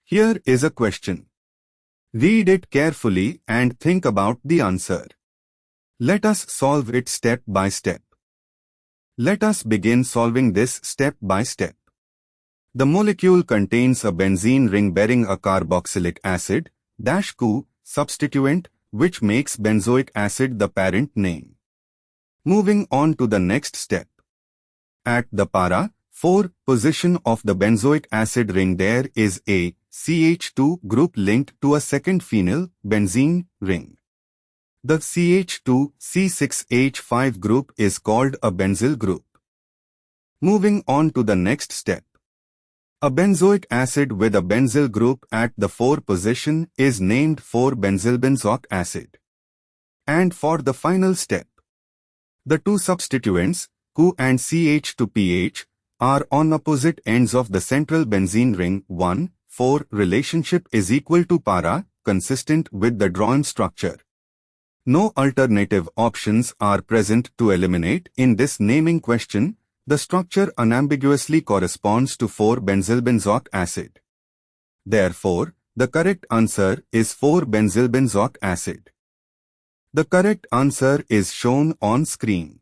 Here is a question. Read it carefully and think about the answer. Let us solve it step by step. Let us begin solving this step by step. The molecule contains a benzene ring bearing a carboxylic acid, -CoO, substituent, which makes benzoic acid the parent name. Moving on to the next step. At the para 4 position of the benzoic acid ring there is a CH2 group linked to a second phenyl benzene ring. The CH2C6H5 group is called a benzyl group. Moving on to the next step. A benzoic acid with a benzyl group at the 4 position is named 4-benzylbenzoic acid. And for the final step, the two substituents, CoO and CH2PH, are on opposite ends of the central benzene ring 1,4 relationship is equal to para, consistent with the drawn structure. No alternative options are present to eliminate in this naming question. The structure unambiguously corresponds to 4-benzylbenzoic acid. Therefore, the correct answer is 4-benzylbenzoic acid. The correct answer is shown on screen.